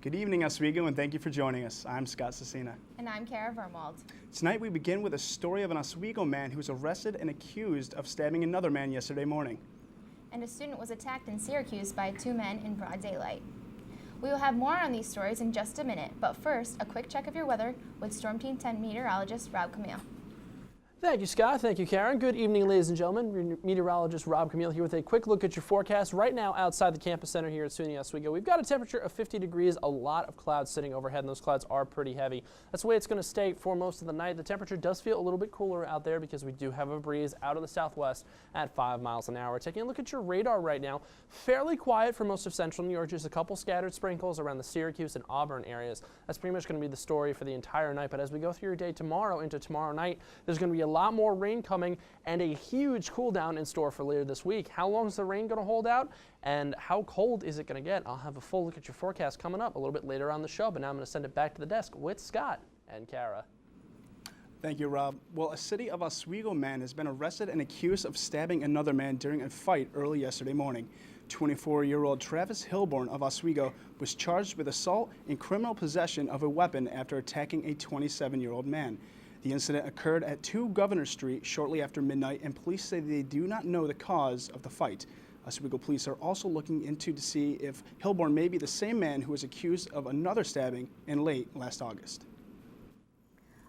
Good evening, Oswego, and thank you for joining us. I'm Scott Cecina. And I'm Kara Vermold. Tonight we begin with a story of an Oswego man who was arrested and accused of stabbing another man yesterday morning. And a student was attacked in Syracuse by two men in broad daylight. We will have more on these stories in just a minute, but first, a quick check of your weather with Storm Team 10 meteorologist Rob Camille. Thank you, Scott. Thank you, Karen. Good evening, ladies and gentlemen. Meteorologist Rob Camille here with a quick look at your forecast. Right now, outside the campus center here at SUNY Oswego, we've got a temperature of 50 degrees, a lot of clouds sitting overhead, and those clouds are pretty heavy. That's the way it's going to stay for most of the night. The temperature does feel a little bit cooler out there because we do have a breeze out of the southwest at 5 miles an hour. Taking a look at your radar right now, fairly quiet for most of central New York, just a couple scattered sprinkles around the Syracuse and Auburn areas. That's pretty much going to be the story for the entire night, but as we go through your day tomorrow into tomorrow night, there's going to be a lot more rain coming and a huge cool down in store for later this week. How long is the rain going to hold out and how cold is it going to get? I'll have a full look at your forecast coming up a little bit later on the show, but now I'm going to send it back to the desk with Scott and Kara. Thank you, Rob. Well, a city of Oswego man has been arrested and accused of stabbing another man during a fight early yesterday morning. 24-year-old Travis Hilborn of Oswego was charged with assault and criminal possession of a weapon after attacking a 27-year-old man. The incident occurred at 2 Governor Street shortly after midnight, and police say they do not know the cause of the fight. Oswego police are also looking into to see if Hilborn may be the same man who was accused of another stabbing in late last August.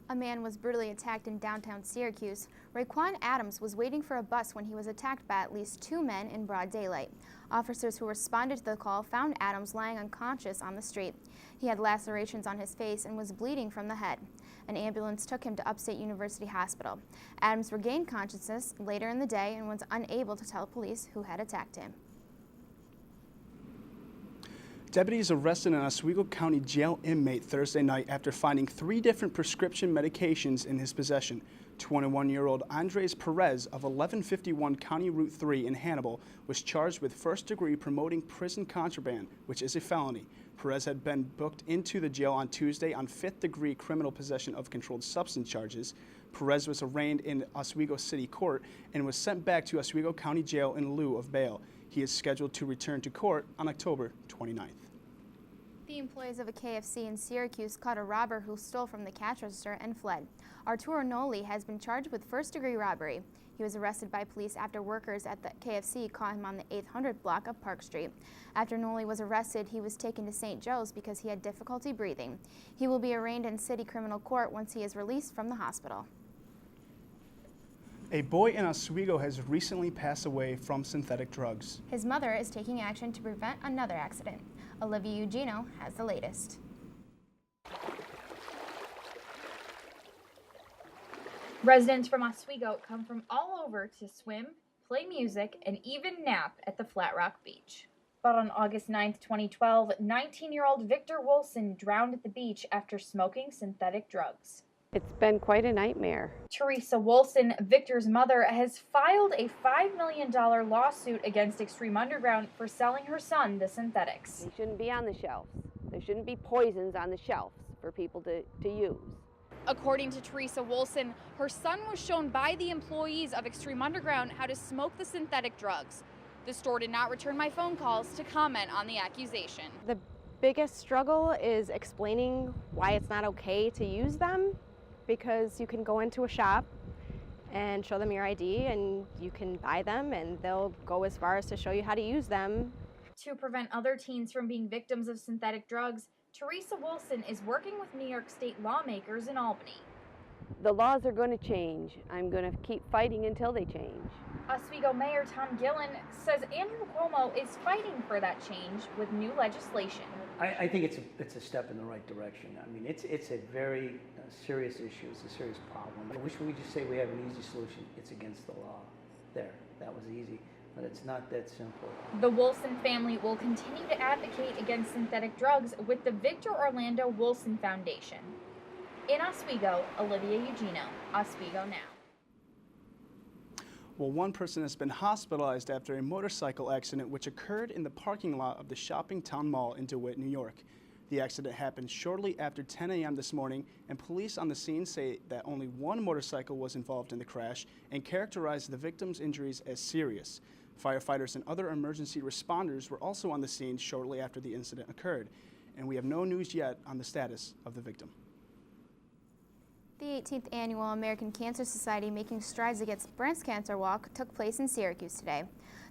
A man was brutally attacked in downtown Syracuse. Raekwon Adams was waiting for a bus when he was attacked by at least 2 men in broad daylight. Officers who responded to the call found Adams lying unconscious on the street. He had lacerations on his face and was bleeding from the head. An ambulance took him to Upstate University Hospital. Adams regained consciousness later in the day and was unable to tell police who had attacked him. Deputies arrested an Oswego County jail inmate Thursday night after finding 3 different prescription medications in his possession. 21-year-old Andres Perez of 1151 County Route 3 in Hannibal was charged with first-degree promoting prison contraband, which is a felony. Perez had been booked into the jail on Tuesday on 5th-degree criminal possession of controlled substance charges. Perez was arraigned in Oswego City Court and was sent back to Oswego County Jail in lieu of bail. He is scheduled to return to court on October 29th. The employees of a KFC in Syracuse caught a robber who stole from the cash register and fled. Arturo Noli has been charged with first-degree robbery. He was arrested by police after workers at the KFC caught him on the 800 block of Park Street. After Noli was arrested, he was taken to St. Joe's because he had difficulty breathing. He will be arraigned in city criminal court once he is released from the hospital. A boy in Oswego has recently passed away from synthetic drugs. His mother is taking action to prevent another accident. Olivia Eugenio has the latest. Residents from Oswego come from all over to swim, play music, and even nap at the Flat Rock Beach. But on August 9th, 2012, 19-year-old Victor Wolson drowned at the beach after smoking synthetic drugs. It's been quite a nightmare. Teresa Wolson, Victor's mother, has filed a $5 million lawsuit against Extreme Underground for selling her son the synthetics. They shouldn't be on the shelves. There shouldn't be poisons on the shelves for people to use. According to Teresa Wolson, her son was shown by the employees of Extreme Underground how to smoke the synthetic drugs. The store did not return my phone calls to comment on the accusation. The biggest struggle is explaining why it's not okay to use them, because you can go into a shop and show them your ID and you can buy them and they'll go as far as to show you how to use them. To prevent other teens from being victims of synthetic drugs, Teresa Wolson is working with New York State lawmakers in Albany. The laws are going to change. I'm going to keep fighting until they change. Oswego Mayor Tom Gillen says Andrew Cuomo is fighting for that change with new legislation. I think it's a step in the right direction. I mean, it's a very serious issue. It's a serious problem. I wish we could just say we have an easy solution. It's against the law. There, that was easy, but it's not that simple. The Wolson family will continue to advocate against synthetic drugs with the Victor Orlando Wolson Foundation. In Oswego, Olivia Eugenio, Oswego Now. Well, one person has been hospitalized after a motorcycle accident which occurred in the parking lot of the Shoppingtown Mall in DeWitt, New York. The accident happened shortly after 10 a.m. this morning, and police on the scene say that only one motorcycle was involved in the crash and characterized the victim's injuries as serious. Firefighters and other emergency responders were also on the scene shortly after the incident occurred. and we have no news yet on the status of the victim. The 18th Annual American Cancer Society Making Strides Against Breast Cancer Walk took place in Syracuse today.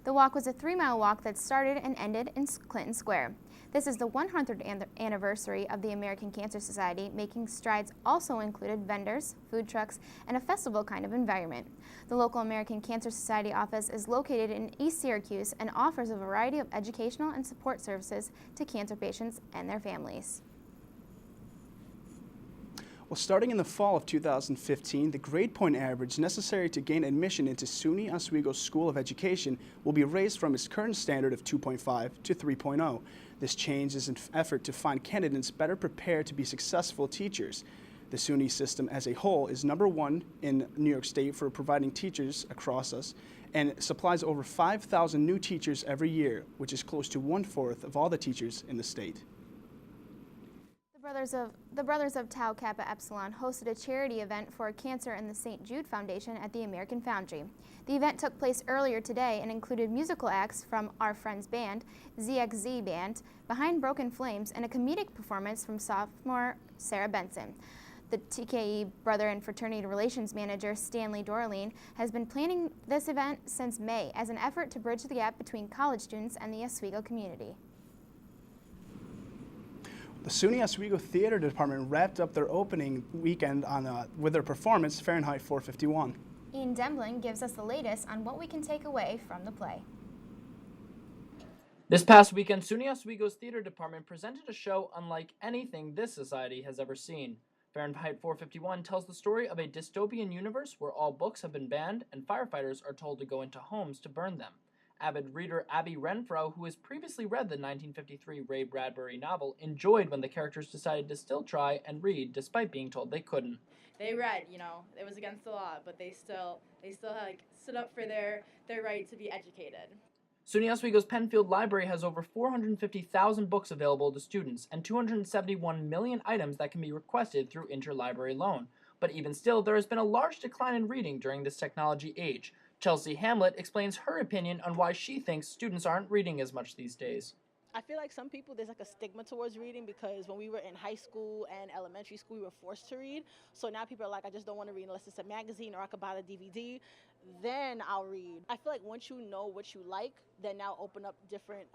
The walk was a 3-mile walk that started and ended in Clinton Square. This is the 100th anniversary of the American Cancer Society. Making Strides also included vendors, food trucks, and a festival kind of environment. The local American Cancer Society office is located in East Syracuse and offers a variety of educational and support services to cancer patients and their families. Well, starting in the fall of 2015, the grade point average necessary to gain admission into SUNY Oswego School of Education will be raised from its current standard of 2.5 to 3.0. This change is an effort to find candidates better prepared to be successful teachers. The SUNY system as a whole is #1 in New York State for providing teachers across us and supplies over 5,000 new teachers every year, which is close to 1/4 of all the teachers in the state. The Brothers of Tau Kappa Epsilon hosted a charity event for cancer in the St. Jude Foundation at the American Foundry. The event took place earlier today and included musical acts from Our Friends Band, ZXZ Band, Behind Broken Flames, and a comedic performance from sophomore Sarah Benson. The TKE Brother and Fraternity Relations Manager, Stanley Dorleen, has been planning this event since May as an effort to bridge the gap between college students and the Oswego community. The SUNY Oswego Theater Department wrapped up their opening weekend with their performance, Fahrenheit 451. Ian Dembling gives us the latest on what we can take away from the play. This past weekend, SUNY Oswego's theater department presented a show unlike anything this society has ever seen. Fahrenheit 451 tells the story of a dystopian universe where all books have been banned and firefighters are told to go into homes to burn them. Avid reader Abby Renfro, who has previously read the 1953 Ray Bradbury novel, enjoyed when the characters decided to still try and read despite being told they couldn't. They read, it was against the law, but they still stood up for their right to be educated. SUNY Oswego's Penfield Library has over 450,000 books available to students and 271 million items that can be requested through interlibrary loan. But even still, there has been a large decline in reading during this technology age. Chelsea Hamlet explains her opinion on why she thinks students aren't reading as much these days. I feel like some people, there's like a stigma towards reading because when we were in high school and elementary school, we were forced to read. So now people are like, I just don't want to read unless it's a magazine or I could buy the DVD. Then I'll read. I feel like once you know what you like, then now open up different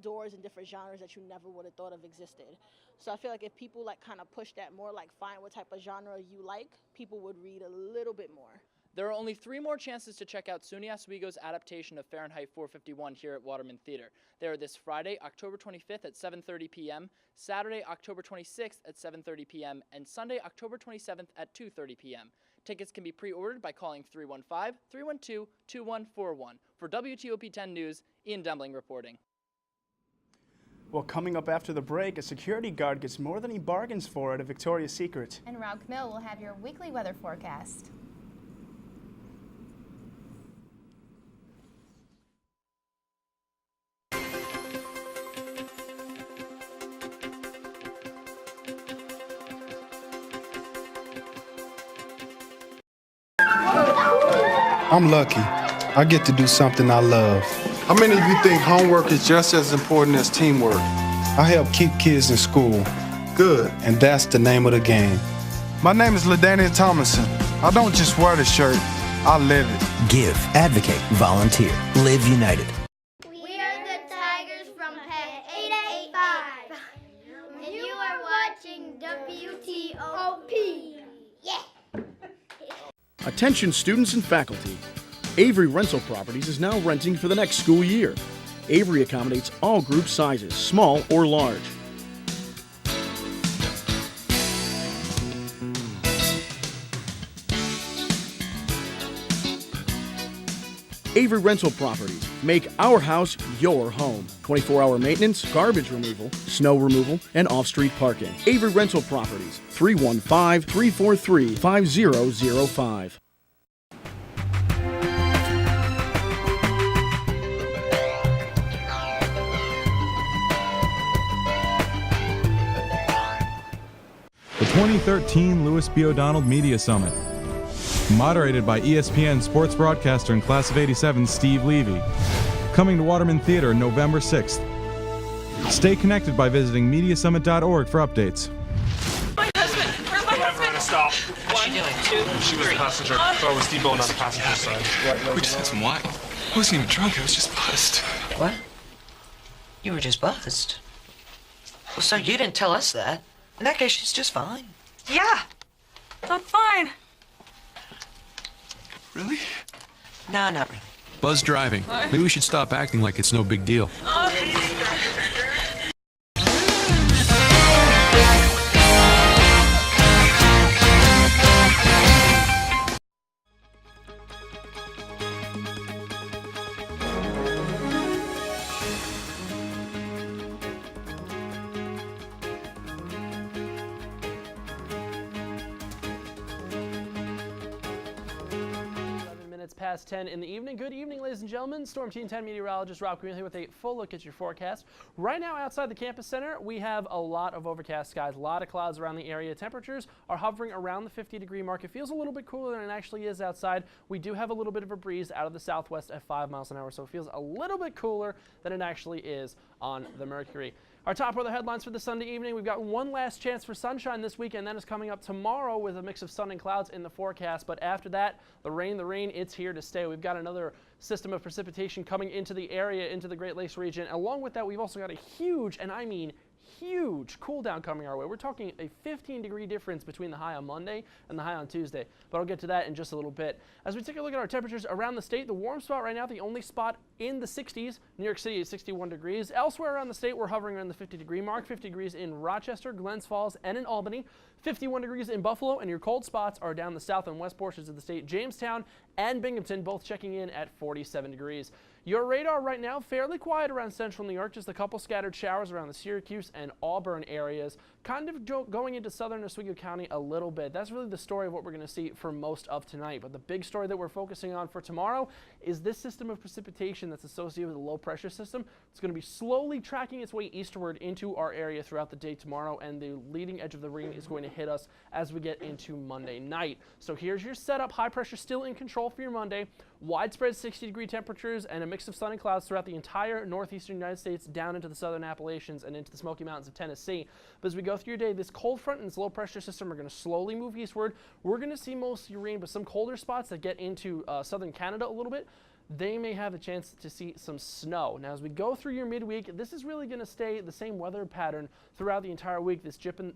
doors and different genres that you never would have thought of existed. So I feel like if people kind of push that more, find what type of genre you like, people would read a little bit more. There are only 3 more chances to check out SUNY Oswego's adaptation of Fahrenheit 451 here at Waterman Theater. They are this Friday, October 25th at 7:30 p.m., Saturday, October 26th at 7:30 p.m., and Sunday, October 27th at 2:30 p.m. Tickets can be pre-ordered by calling 315-312-2141. For WTOP 10 News, Ian Dembling reporting. Well, coming up after the break, a security guard gets more than he bargains for at a Victoria's Secret. And Rob Camille will have your weekly weather forecast. I'm lucky. I get to do something I love. How many of you think homework is just as important as teamwork? I help keep kids in school. Good. And that's the name of the game. My name is LaDainian Thomason. I don't just wear the shirt, I live it. Give, advocate, volunteer. Live United. We are the Tigers from Pack 885. And you are watching WTOP. Yeah. Attention students and faculty. Avery Rental Properties is now renting for the next school year. Avery accommodates all group sizes, small or large. Avery Rental Properties. Make our house your home. 24-hour maintenance, garbage removal, snow removal, and off-street parking. Avery Rental Properties. 315-343-5005. The 2013 Louis B. O'Donnell Media Summit. Moderated by ESPN sports broadcaster and class of '87 Steve Levy. Coming to Waterman Theater November 6th. Stay connected by visiting mediasummit.org for updates. My husband! Where's my husband? Stop. What's she doing? 2, She was the passenger. So I was deboned on the passenger side. We just had some wine. I wasn't even drunk, I was just buzzed. What? You were just buzzed. Well, sir, you didn't tell us that. In that case, she's just fine. Yeah, I'm fine. Really? Nah, not really. Buzz driving. Maybe we should stop acting like it's no big deal. Past 10 in the evening. Good evening, ladies and gentlemen. Storm Team 10 meteorologist Rob Camille here with a full look at your forecast. Right now outside the campus center, we have a lot of overcast skies, a lot of clouds around the area. Temperatures are hovering around the 50-degree mark. It feels a little bit cooler than it actually is outside. We do have a little bit of a breeze out of the southwest at 5 miles an hour, so it feels a little bit cooler than it actually is on the Mercury. Our top weather headlines for the Sunday evening. We've got one last chance for sunshine this weekend. That is coming up tomorrow with a mix of sun and clouds in the forecast. But after that, the rain, it's here to stay. We've got another system of precipitation coming into the area, into the Great Lakes region. Along with that, we've also got a huge, and I mean huge, cool down coming our way. We're talking a 15-degree difference between the high on Monday and the high on Tuesday. But I'll get to that in just a little bit. As we take a look at our temperatures around the state, the warm spot right now, the only spot in the 60s, New York City is 61 degrees. Elsewhere around the state, we're hovering around the 50-degree mark. 50 degrees in Rochester, Glens Falls, and in Albany. 51 degrees in Buffalo, and your cold spots are down the south and west portions of the state. Jamestown and Binghamton both checking in at 47 degrees. Your radar right now, fairly quiet around central New York, just a couple scattered showers around the Syracuse and Auburn areas, kind of going into southern Oswego County a little bit. That's really the story of what we're going to see for most of tonight. But the big story that we're focusing on for tomorrow is this system of precipitation that's associated with a low pressure system. It's going to be slowly tracking its way eastward into our area throughout the day tomorrow, and the leading edge of the ring is going to hit us as we get into Monday night. So here's your setup. High pressure still in control for your Monday. Widespread 60-degree temperatures and a mix of sun and clouds throughout the entire northeastern United States, down into the southern Appalachians and into the Smoky Mountains of Tennessee. But as we go through your day, this cold front and this low pressure system are going to slowly move eastward. We're going to see mostly rain, but some colder spots that get into southern Canada a little bit, they may have a chance to see some snow. Now, as we go through your midweek, this is really going to stay the same weather pattern throughout the entire week. This dip in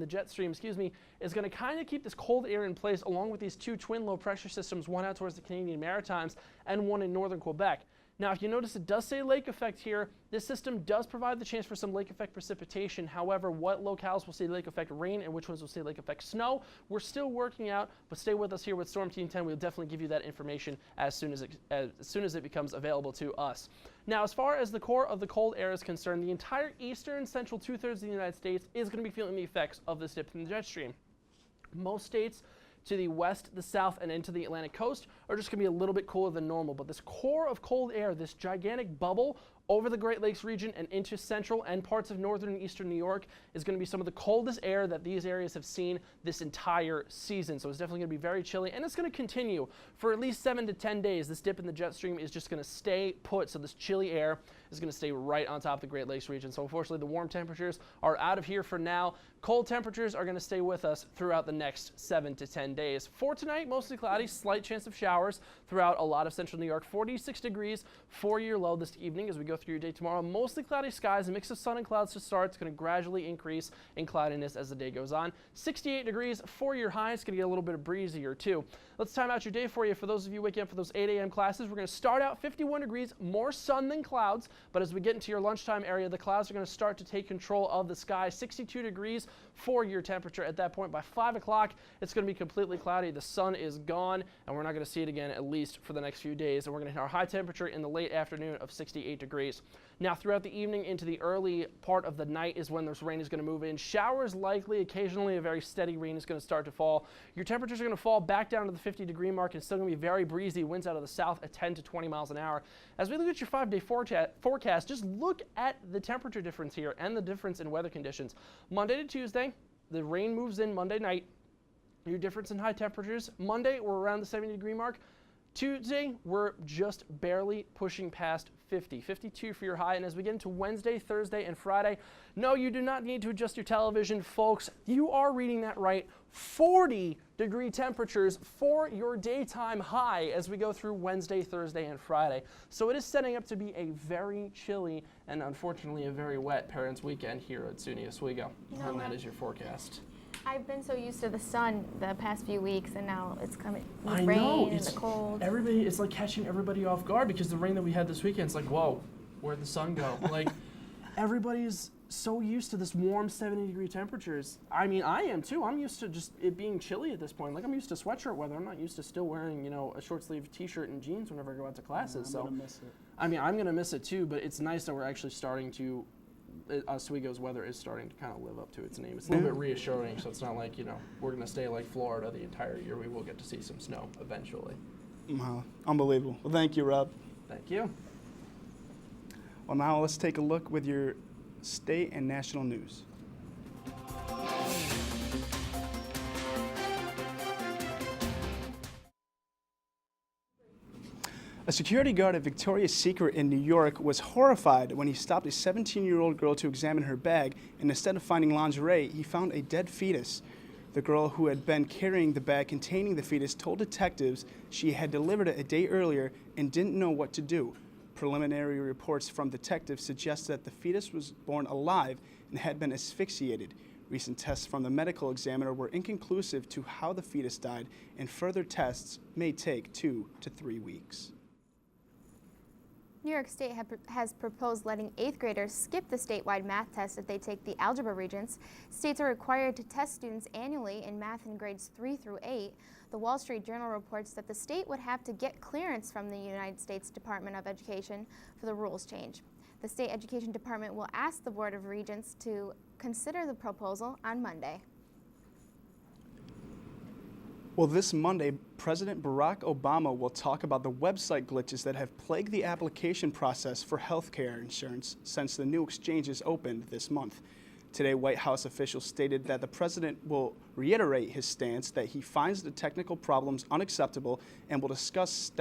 the jet stream, is going to kind of keep this cold air in place, along with these two twin low pressure systems, one out towards the Canadian Maritimes and one in northern Quebec. Now, if you notice, it does say lake effect here. This system does provide the chance for some lake effect precipitation. However, what locales will see lake effect rain and which ones will see lake effect snow, we're still working out, but stay with us here with Storm Team 10. We'll definitely give you that information as soon as it becomes available to us. Now, as far as the core of the cold air is concerned, the entire eastern central two-thirds of the United States is going to be feeling the effects of this dip in the jet stream. Most states to the west, the south, and into the Atlantic coast are just going to be a little bit cooler than normal. But this core of cold air, this gigantic bubble over the Great Lakes region and into central and parts of northern and eastern New York, is going to be some of the coldest air that these areas have seen this entire season. So it's definitely going to be very chilly, and it's going to continue for at least 7 to 10 days. This dip in the jet stream is just going to stay put, so this chilly air is going to stay right on top of the Great Lakes region. So unfortunately, the warm temperatures are out of here for now. Cold temperatures are going to stay with us throughout the next 7 to 10 days. For tonight, mostly cloudy, slight chance of showers throughout a lot of central New York. 46 degrees for your low this evening as we go through your day tomorrow. Mostly cloudy skies, a mix of sun and clouds to start. It's going to gradually increase in cloudiness as the day goes on. 68 degrees for your high. It's going to get a little bit breezier too. Let's time out your day for you. For those of you waking up for those 8 a.m. classes, we're going to start out 51 degrees, more sun than clouds. But as we get into your lunchtime area, the clouds are going to start to take control of the sky. 62 degrees for your temperature at that point. By 5 o'clock, it's going to be completely cloudy. The sun is gone, and we're not going to see it again, at least for the next few days. And we're going to hit our high temperature in the late afternoon of 68 degrees. Now, throughout the evening into the early part of the night is when this rain is going to move in. Showers likely, occasionally a very steady rain is going to start to fall. Your temperatures are going to fall back down to the 50-degree mark, and it's still going to be very breezy. Winds out of the south at 10 to 20 miles an hour. As we look at your 5-day forecast, just look at the temperature difference here and the difference in weather conditions. Monday to Tuesday, the rain moves in Monday night. Your difference in high temperatures, Monday, we're around the 70-degree mark. Tuesday, we're just barely pushing past 50, 52 for your high. And as we get into Wednesday, Thursday, and Friday, no, you do not need to adjust your television, folks. You are reading that right. 40-degree temperatures for your daytime high as we go through Wednesday, Thursday, and Friday. So it is setting up to be a very chilly and unfortunately a very wet Parents' Weekend here at SUNY Oswego. And that is your forecast. I've been so used to the sun the past few weeks, and now it's coming with I rain know, and the cold. It's like catching everybody off guard because the rain that we had this weekend, it's like, whoa, where'd the sun go? Like, everybody's so used to this warm 70-degree temperatures. I mean, I am too. I'm used to just it being chilly at this point. Like, I'm used to sweatshirt weather. I'm not used to still wearing, you know, a short-sleeve t-shirt and jeans whenever I go out to classes. I'm gonna miss it. I mean, I'm gonna miss it too, but it's nice that we're actually starting to Oswego's weather is starting to kind of live up to its name. It's a little bit reassuring, so it's not like, you know, we're going to stay like Florida the entire year. We will get to see some snow eventually. Wow. Unbelievable. Well, thank you, Rob. Thank you. Well, now let's take a look with your state and national news. A security guard at Victoria's Secret in New York was horrified when he stopped a 17-year-old girl to examine her bag, and instead of finding lingerie, he found a dead fetus. The girl who had been carrying the bag containing the fetus told detectives she had delivered it a day earlier and didn't know what to do. Preliminary reports from detectives suggest that the fetus was born alive and had been asphyxiated. Recent tests from the medical examiner were inconclusive to how the fetus died, and further tests may take 2 to 3 weeks. New York State has proposed letting 8th graders skip the statewide math test if they take the algebra regents. States are required to test students annually in math in grades 3 through 8. The Wall Street Journal reports that the state would have to get clearance from the United States Department of Education for the rules change. The State Education Department will ask the Board of Regents to consider the proposal on Monday. Well, this Monday, President Barack Obama will talk about the website glitches that have plagued the application process for health care insurance since the new exchanges opened this month. Today, White House officials stated that the president will reiterate his stance that he finds the technical problems unacceptable and will discuss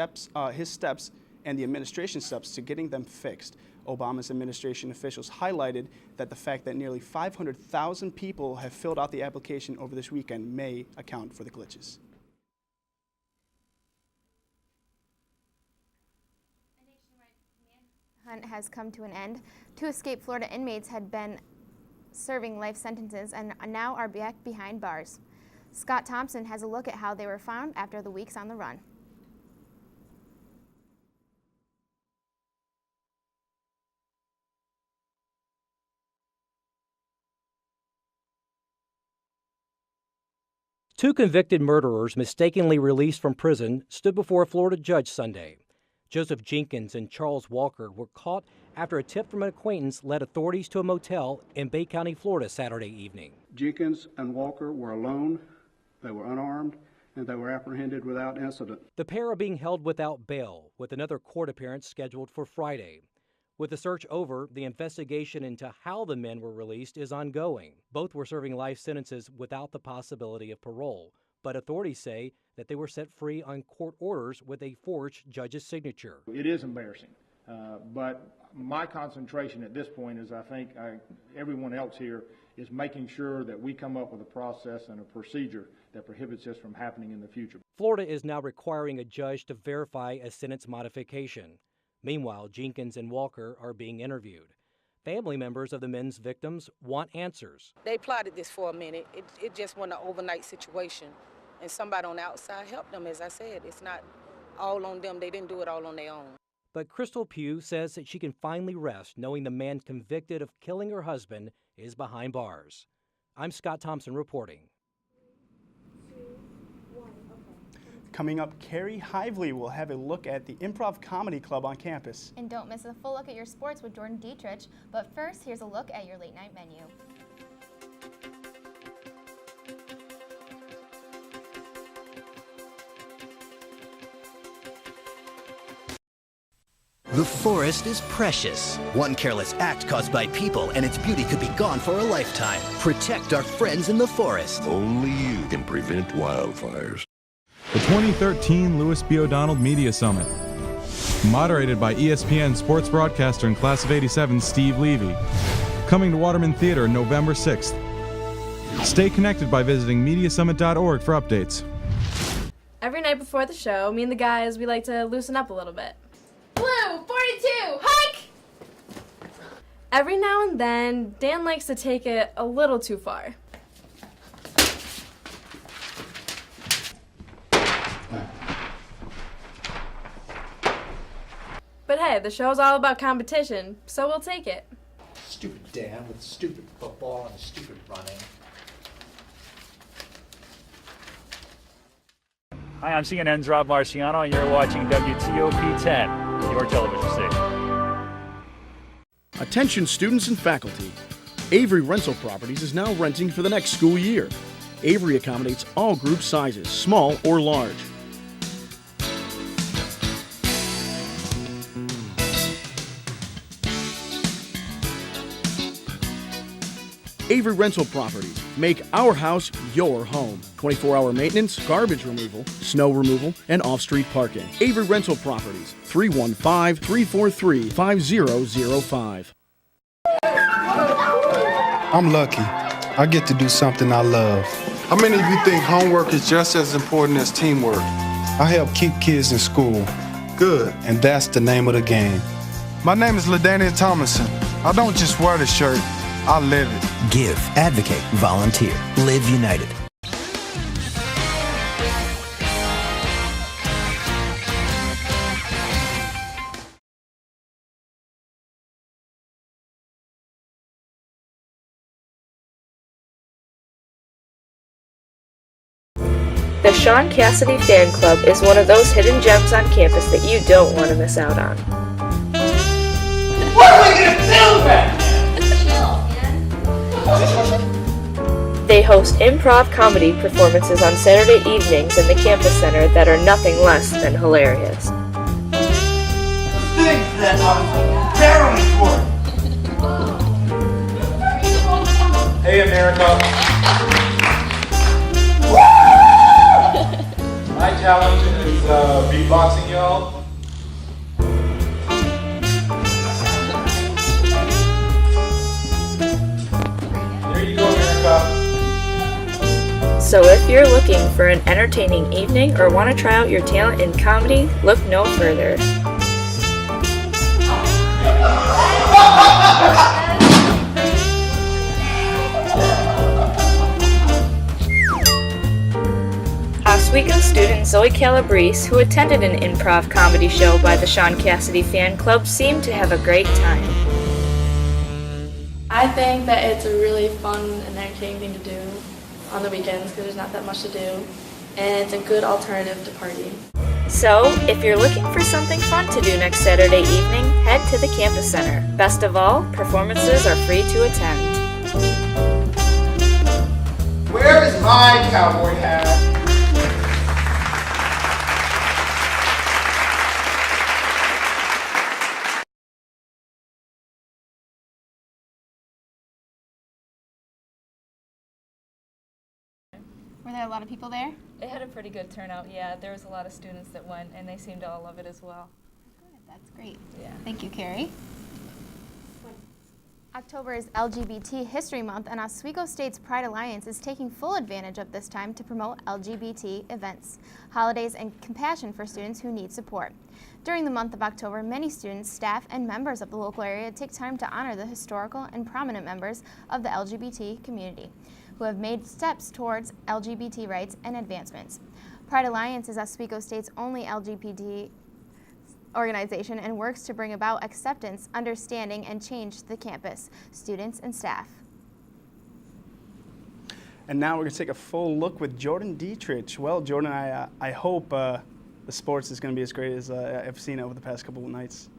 his steps and the administration's steps to getting them fixed. Obama's administration officials highlighted that the fact that nearly 500,000 people have filled out the application over this weekend may account for the glitches. Hunt has come to an end. 2 escaped Florida inmates had been serving life sentences and now are back behind bars. Scott Thompson has a look at how they were found after the weeks on the run. Two convicted murderers mistakenly released from prison stood before a Florida judge Sunday. Joseph Jenkins and Charles Walker were caught after a tip from an acquaintance led authorities to a motel in Bay County, Florida, Saturday evening. Jenkins and Walker were alone, they were unarmed, and they were apprehended without incident. The pair are being held without bail, with another court appearance scheduled for Friday. With the search over, the investigation into how the men were released is ongoing. Both were serving life sentences without the possibility of parole, but authorities say that they were set free on court orders with a forged judge's signature. It is embarrassing, but my concentration at this point is I think everyone else here is making sure that we come up with a process and a procedure that prohibits this from happening in the future. Florida is now requiring a judge to verify a sentence modification. Meanwhile, Jenkins and Walker are being interviewed. Family members of the men's victims want answers. They plotted this for a minute. It just wasn't an overnight situation. And somebody on the outside helped them. As I said, it's not all on them. They didn't do it all on their own. But Crystal Pugh says that she can finally rest knowing the man convicted of killing her husband is behind bars. I'm Scott Thompson reporting. Coming up, Carrie Hively will have a look at the Improv Comedy Club on campus. And don't miss a full look at your sports with Jordan Dietrich. But first, here's a look at your late night menu. The forest is precious. One careless act caused by people and its beauty could be gone for a lifetime. Protect our friends in the forest. Only you can prevent wildfires. The 2013 Louis B. O'Donnell Media Summit. Moderated by ESPN sports broadcaster and class of '87 Steve Levy. Coming to Waterman Theater November 6th. Stay connected by visiting mediasummit.org for updates. Every night before the show, me and the guys, we like to loosen up a little bit. Blue, 42, hike! Every now and then, Dan likes to take it a little too far. But hey, the show's all about competition, so we'll take it. Stupid Dan with stupid football and stupid running. Hi, I'm CNN's Rob Marciano, and you're watching WTOP 10, your television station. Attention students and faculty. Avery Rental Properties is now renting for the next school year. Avery accommodates all group sizes, small or large. Avery Rental Properties. Make our house your home. 24-hour maintenance, garbage removal, snow removal, and off-street parking. Avery Rental Properties. 315-343-5005. I'm lucky. I get to do something I love. How many of you think homework is just as important as teamwork? I help keep kids in school. Good. And that's the name of the game. My name is LaDainian Thomason. I don't just wear the shirt, I live it. Give, advocate, volunteer. Live United. The Sean Cassidy Fan Club is one of those hidden gems on campus that you don't want to miss out on. What are we gonna do back there? They host improv comedy performances on Saturday evenings in the campus center that are nothing less than hilarious. Things that are very important. Hey, America. My challenge is beatboxing, y'all. There you go, America. So if you're looking for an entertaining evening or want to try out your talent in comedy, look no further. Oswego student Zoe Calabrese, who attended an improv comedy show by the Sean Cassidy Fan Club, seemed to have a great time. I think that it's a really fun and entertaining thing to do on the weekends because there's not that much to do, and it's a good alternative to partying. So, if you're looking for something fun to do next Saturday evening, head to the campus center. Best of all, performances are free to attend. Where is my cowboy hat? Were there a lot of people there? It had a pretty good turnout, yeah. There was a lot of students that went, and they seemed to all love it as well. Good, that's great. Yeah. Thank you, Carrie. October is LGBT History Month, and Oswego State's Pride Alliance is taking full advantage of this time to promote LGBT events, holidays, and compassion for students who need support. During the month of October, many students, staff, and members of the local area take time to honor the historical and prominent members of the LGBT community who have made steps towards LGBT rights and advancements. Pride Alliance is Oswego State's only LGBT organization and works to bring about acceptance, understanding, and change to the campus, students, and staff. And now we're going to take a full look with Jordan Dietrich. Well, Jordan, I hope the sports is going to be as great as I've seen over the past couple of nights.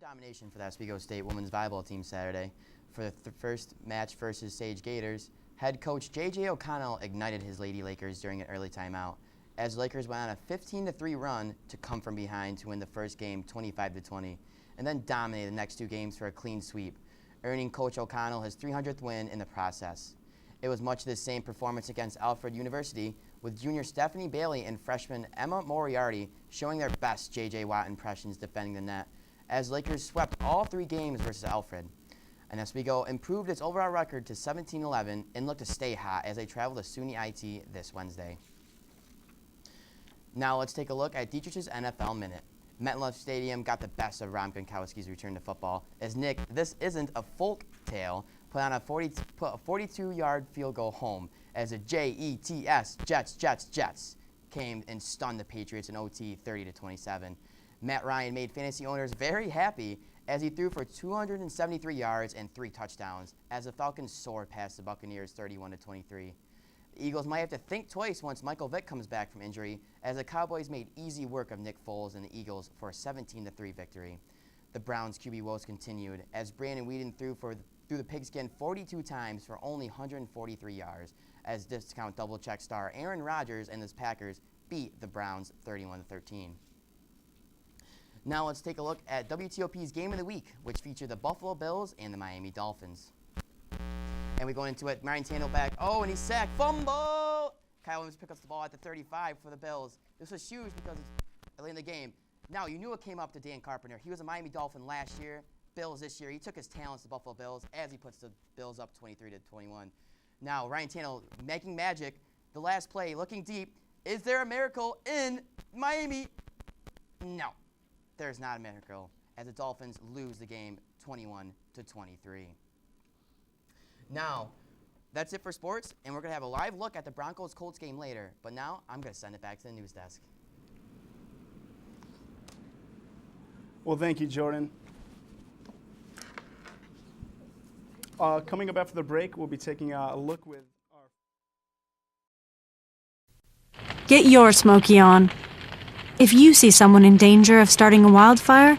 Domination for the Oswego State women's volleyball team Saturday. For the first match versus Sage Gators, Head coach J.J. O'Connell ignited his Lady Lakers during an early timeout, as the Lakers went on a 15-3 run to come from behind to win the first game 25-20, and then dominated the next 2 games for a clean sweep, earning Coach O'Connell his 300th win in the process. It was much the same performance against Alfred University, with junior Stephanie Bailey and freshman Emma Moriarty showing their best J.J. Watt impressions defending the net, as Lakers swept all 3 games versus Alfred. And Oswego improved its overall record to 17-11 and looked to stay hot as they travel to SUNY IT this Wednesday. Now let's take a look at Dietrich's NFL Minute. MetLife Stadium got the best of Rob Gronkowski's return to football, as Nick, this isn't a folk tale, put a 42-yard field goal home as the Jets came and stunned the Patriots in OT 30-27. Matt Ryan made fantasy owners very happy as he threw for 273 yards and 3 touchdowns as the Falcons soared past the Buccaneers 31-23. The Eagles might have to think twice once Michael Vick comes back from injury, as the Cowboys made easy work of Nick Foles and the Eagles for a 17-3 victory. The Browns' QB woes continued as Brandon Weeden threw the pigskin 42 times for only 143 yards, as discount double-check star Aaron Rodgers and his Packers beat the Browns 31-13. Now let's take a look at WTOP's Game of the Week, which featured the Buffalo Bills and the Miami Dolphins. And we go into it, Ryan Tannehill back, and he's sacked, fumble! Kyle Williams picks up the ball at the 35 for the Bills. This was huge because it's late in the game. Now, you knew it came up to Dan Carpenter. He was a Miami Dolphin last year, Bills this year. He took his talents to Buffalo Bills as he puts the Bills up 23-21. Now, Ryan Tannehill making magic. The last play, looking deep. Is there a miracle in Miami? No, there's not a miracle, as the Dolphins lose the game 21-23. Now, that's it for sports, and we're going to have a live look at the Broncos-Colts game later. But now, I'm going to send it back to the news desk. Well, thank you, Jordan. Coming up after the break, we'll be taking a look with our... Get your Smokey on. If you see someone in danger of starting a wildfire,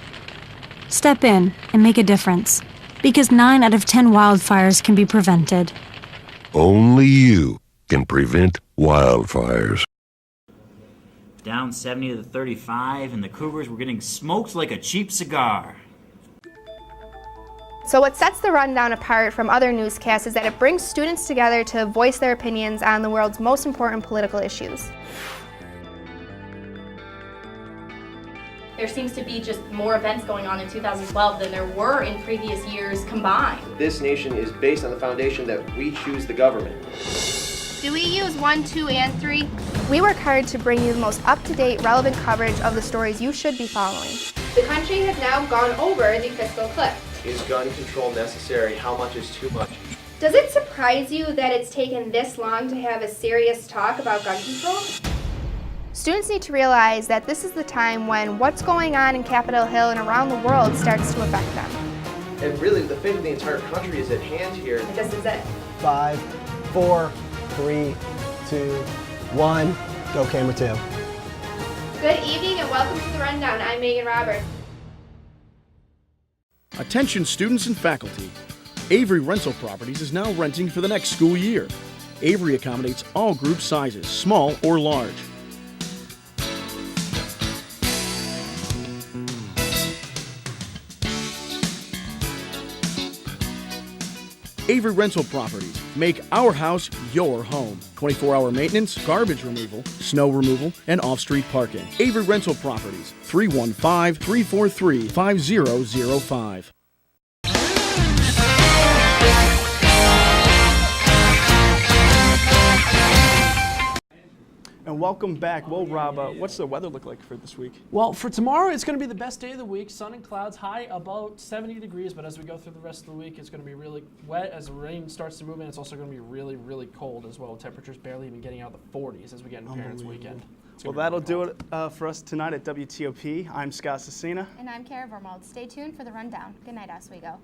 step in and make a difference. Because 9 out of 10 wildfires can be prevented. Only you can prevent wildfires. Down 70-35, and the Cougars were getting smoked like a cheap cigar. So what sets the Rundown apart from other newscasts is that it brings students together to voice their opinions on the world's most important political issues. There seems to be just more events going on in 2012 than there were in previous years combined. This nation is based on the foundation that we choose the government. Do we use 1, 2, and 3? We work hard to bring you the most up-to-date, relevant coverage of the stories you should be following. The country has now gone over the fiscal cliff. Is gun control necessary? How much is too much? Does it surprise you that it's taken this long to have a serious talk about gun control? Students need to realize that this is the time when what's going on in Capitol Hill and around the world starts to affect them. And really, the fate of the entire country is at hand here. This is it. 5, 4, 3, 2, 1. Go camera 2. Good evening and welcome to the Rundown. I'm Megan Roberts. Attention students and faculty. Avery Rental Properties is now renting for the next school year. Avery accommodates all group sizes, small or large. Avery Rental Properties. Make our house your home. 24-hour maintenance, garbage removal, snow removal, and off-street parking. Avery Rental Properties. 315-343-5005. And welcome back. Well, Rob, what's the weather look like for this week? Well, for tomorrow, it's going to be the best day of the week. Sun and clouds, high about 70 degrees. But as we go through the rest of the week, it's going to be really wet as the rain starts to move in. It's also going to be really, really cold as well. Temperatures barely even getting out of the 40s as we get into Parents' Weekend. Well, that'll do it for us tonight at WTOP. I'm Scott Cecina. And I'm Kara Vermold. Stay tuned for the Rundown. Good night, Oswego.